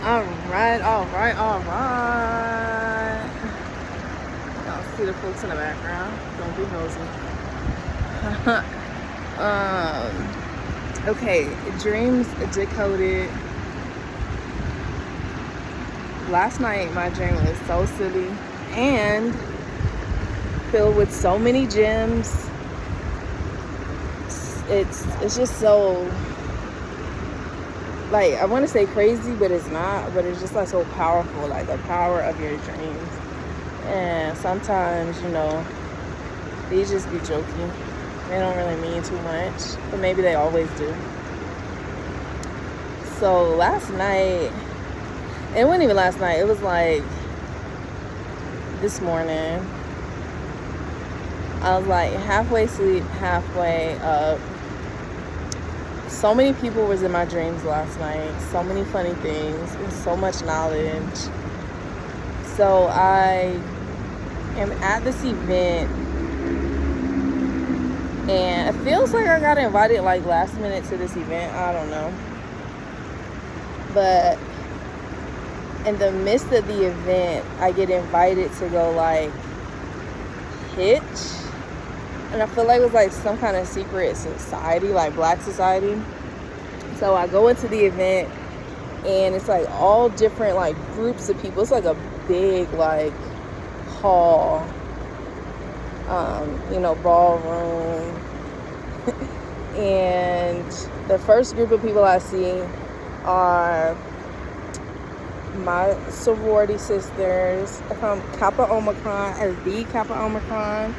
All right, all right, all right. Y'all see the folks in the background. Don't be nosy. Okay, dreams decoded. Last night, my dream was so silly and filled with so many gems. It's just so, like, I want to say crazy, but it's not. But it's just like so powerful, like the power of your dreams. And sometimes, they just be joking. They don't really mean too much, but maybe they always do. So last night, it wasn't even last night. It was like this morning. I was like halfway asleep, halfway up. So many people was in my dreams last night. So many funny things and so much knowledge. So I am at this event, and it feels like I got invited like last minute to this event. I don't know. But in the midst of the event, I get invited to go like pitch. And I feel like it was like some kind of secret society, like black society. So I go into the event, and it's like all different like groups of people. It's like a big like hall, ballroom. And the first group of people I see are my sorority sisters from Kappa Omicron, as the Kappa Omicron,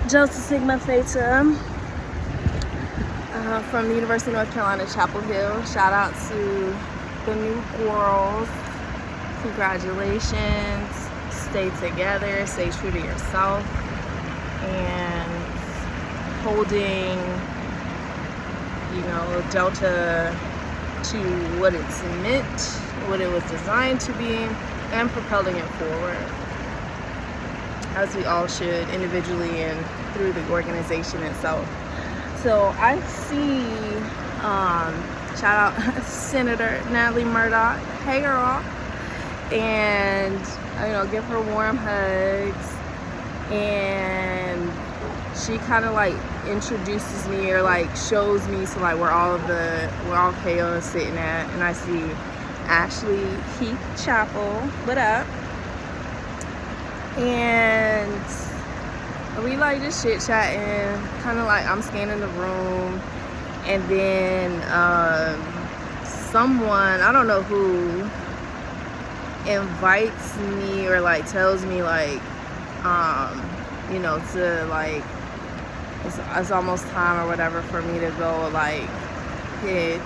Delta Sigma Theta, from the University of North Carolina, Chapel Hill. Shout out to the new girls. Congratulations. Stay together, stay true to yourself, and holding, Delta to what it's meant, what it was designed to be, and propelling it forward, as we all should, individually and through the organization itself. So I see, shout out Senator Natalie Murdoch, hey girl, and give her warm hugs, and she kind of like introduces me or like shows me to like where all KO is sitting at, and I see Ashley Keith Chapel, what up? And we like just chit chatting, kind of like I'm scanning the room, and then someone, I don't know who, invites me or like tells me like to like it's almost time or whatever for me to go like pitch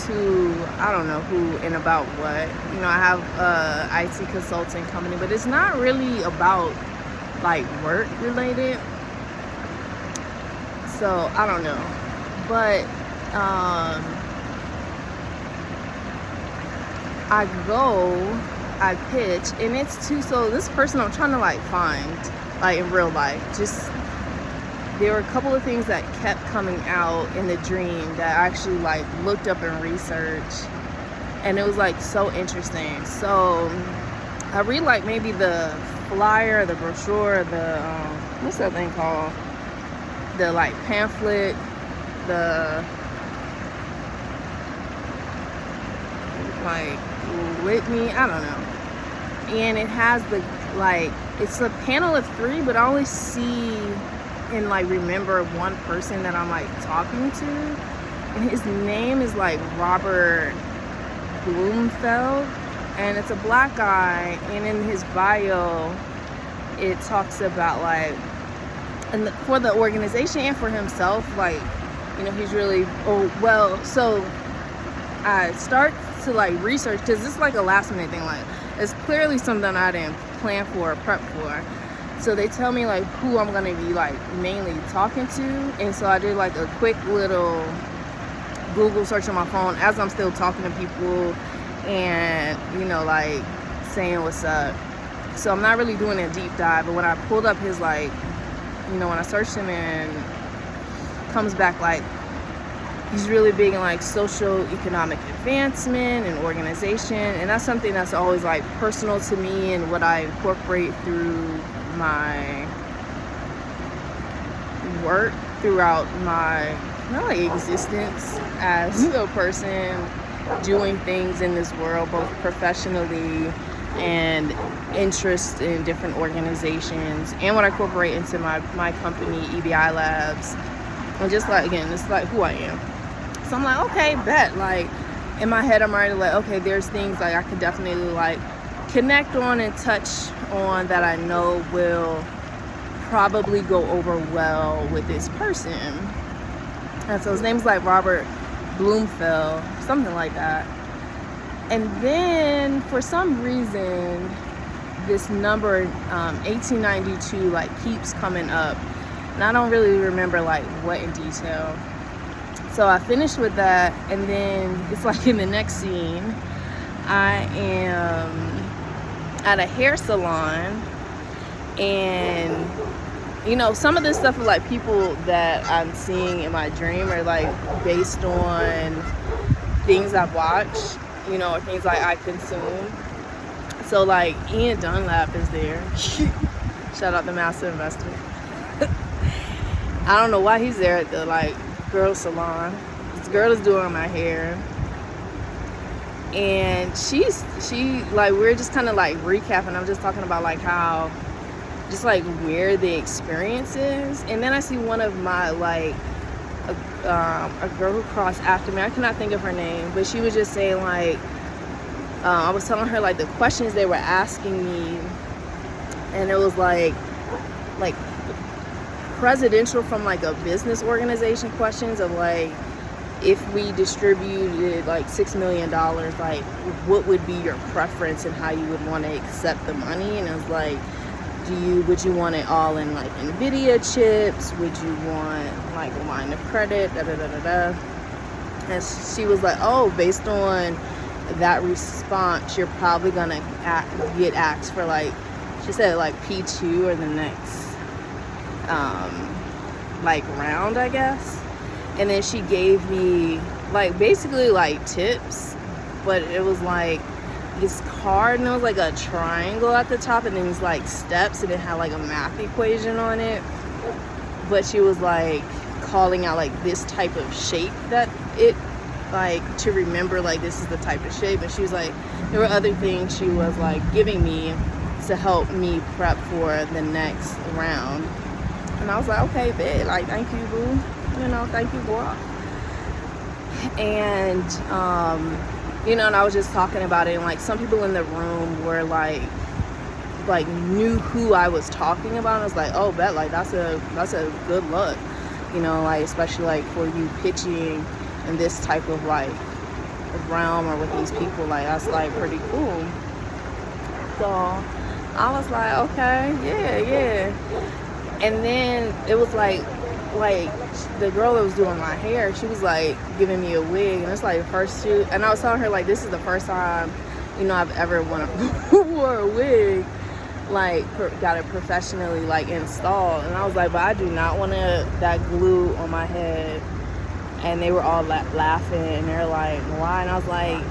to I don't know who and about what. I have a IT consulting company, but it's not really about like work related, so I don't know. But I pitch, and it's so this person I'm trying to like find like in real life, just there were a couple of things that kept coming out in the dream that I actually like looked up and researched, and it was like so interesting. So I read like maybe the flyer, the brochure, the what's that thing called, the like pamphlet, the like litany, I don't know. And it has the like, it's a panel of 3, but I only see and like remember one person that I'm like talking to, and his name is like Robert Bloomfeld, and it's a black guy, and in his bio it talks about like, and for the organization and for himself, like he's really so I start to like research, because it's like a last minute thing, like it's clearly something I didn't plan for or prep for. So they tell me like who I'm gonna be like mainly talking to, and so I did like a quick little Google search on my phone as I'm still talking to people, and like saying what's up. So I'm not really doing a deep dive, but when I pulled up his like, when I searched him, and comes back like he's really big in like social economic advancement and organization, and that's something that's always like personal to me and what I incorporate through my work throughout my not like existence as a person doing things in this world, both professionally and interest in different organizations, and what I incorporate into my company, EBI Labs. And just like, again, it's like who I am. So I'm like, okay, bet. Like, in my head, I'm already like, okay, there's things like I could definitely like connect on and touch on that I know will probably go over well with this person. And so his name's like Robert Bloomfield, something like that. And then for some reason, this number 1892 like keeps coming up, and I don't really remember like what in detail. So I finished with that, and then it's like in the next scene, I am at a hair salon, and you know, some of this stuff is like people that I'm seeing in my dream are like based on things I've watched, you know, or things like I consume. So like Ian Dunlap is there. Shout out the master investor. I don't know why he's there at the like girl salon. This girl is doing my hair, and she like, we're just kind of like recapping. I'm just talking about like how just like where the experience is, and then I see one of my like a girl who crossed after me. I cannot think of her name, but she was just saying like I was telling her like the questions they were asking me, and it was like presidential from like a business organization questions of like, if we distributed like $6 million, like what would be your preference and how you would want to accept the money. And it was like, would you want it all in like Nvidia chips? Would you want like a line of credit? Da da da da da. And she was like, oh, based on that response, you're probably gonna get asked for like, she said like P2 or the next like round, I guess. And then she gave me like basically like tips, but it was like this card, and it was like a triangle at the top, and then these like steps, and it had like a math equation on it. But she was like calling out like this type of shape that it like to remember, like this is the type of shape. And she was like, there were other things she was like giving me to help me prep for the next round. And I was like, okay, babe, like thank you, boo, you know, thank you, boy. And you know, and I was just talking about it, and like some people in the room were like knew who I was talking about. And I was like, oh, bet, like that's a good look, you know, like especially like for you pitching in this type of like realm or with these people, like that's like pretty cool. So I was like, okay, yeah. And then it was like the girl that was doing my hair, she was like giving me a wig, and it's like the first shoot, and I was telling her like this is the first time, you know, I've ever wore a wig, like got it professionally like installed. And I was like, but I do not want that glue on my head. And they were all laughing, and they're like, why? And I was like,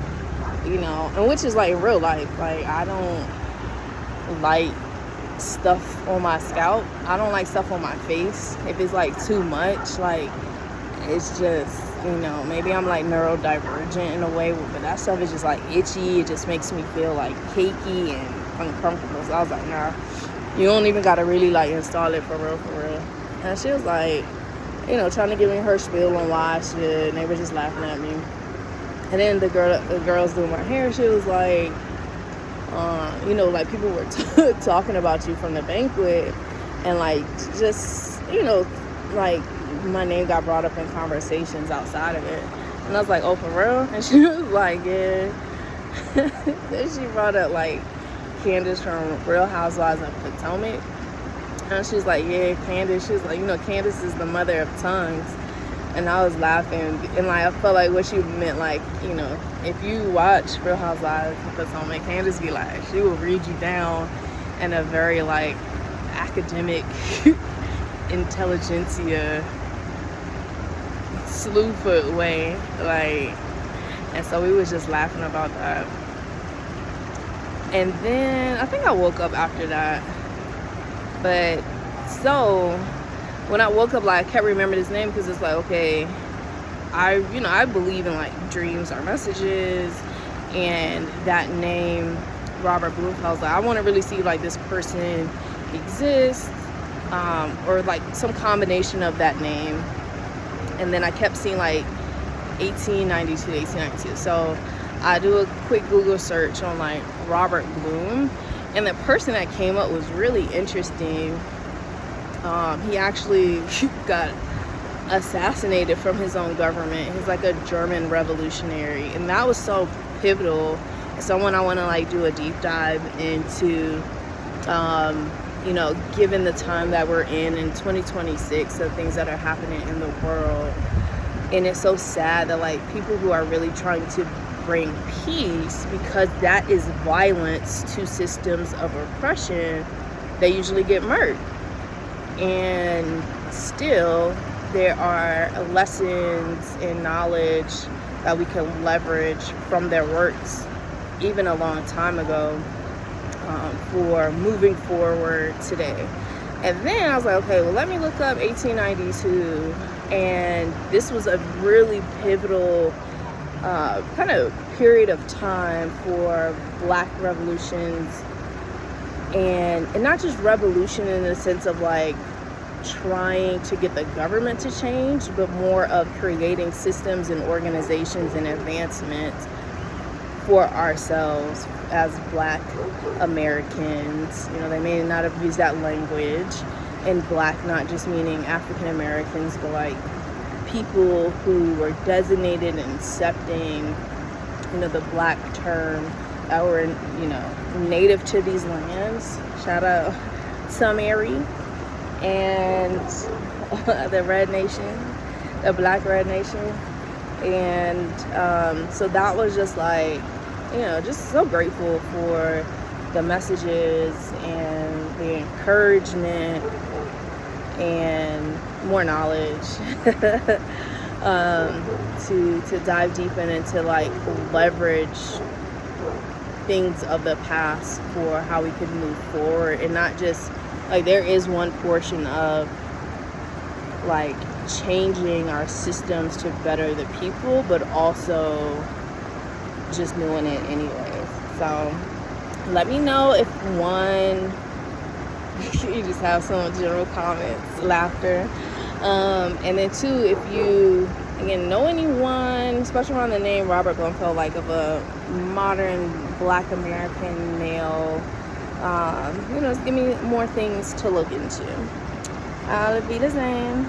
you know, and which is like in real life, like I don't like stuff on my scalp. I don't like stuff on my face. If it's like too much, like it's just, you know, maybe I'm like neurodivergent in a way, but that stuff is just like itchy. It just makes me feel like cakey and uncomfortable. So I was like, nah, you don't even gotta really like install it for real. And she was like, you know, trying to give me her spiel on why I should, and they were just laughing at me. And then the girls doing my hair, she was like, you know, like people were talking about you from the banquet, and like just, you know, like my name got brought up in conversations outside of it. And I was like, oh, for real? And she was like, yeah. Then she brought up like Candace from Real Housewives of Potomac. And she was like, yeah, Candace. She was like, you know, Candace is the mother of tongues. And I was laughing, and like I felt like what she meant, like, you know, if you watch Real Housewives of Potomac, Candace be like, she will read you down in a very like academic intelligentsia Slewfoot way, like, and so we was just laughing about that. And then I think I woke up after that. But so when I woke up, like, I kept remembering his name because it's like, okay, I believe in like dreams are messages, and that name Robert Bloomfield's like, I want to really see like this person exist, or like some combination of that name. And then I kept seeing like 1892. So I do a quick Google search on like Robert Bloom, and the person that came up was really interesting. He actually got assassinated from his own government. He's like a German revolutionary, and that was so pivotal. Someone I want to like do a deep dive into, given the time that we're in 2026, the things that are happening in the world. And it's so sad that like people who are really trying to bring peace, because that is violence to systems of oppression, they usually get murdered. And still there are lessons and knowledge that we can leverage from their works even a long time ago, for moving forward today. And then I was like, okay, well, let me look up 1892, and this was a really pivotal kind of period of time for Black revolutions, and not just revolution in the sense of like trying to get the government to change, but more of creating systems and organizations and advancements for ourselves as Black Americans. They may not have used that language, and Black not just meaning African Americans, but like people who were designated and accepting, the Black term, that were, native to these lands. Shout out Samari and the Red Nation, the Black Red Nation. And so that was just like, just so grateful for the messages and the encouragement and more knowledge to dive deep in and to like leverage things of the past for how we could move forward, and not just like there is one portion of like changing our systems to better the people, but also just doing it anyways. So let me know if one, you just have some general comments, laughter, and then two, if you again know anyone, especially around the name Robert Blumfeld, like of a modern Black American male, just give me more things to look into. I'll be the same.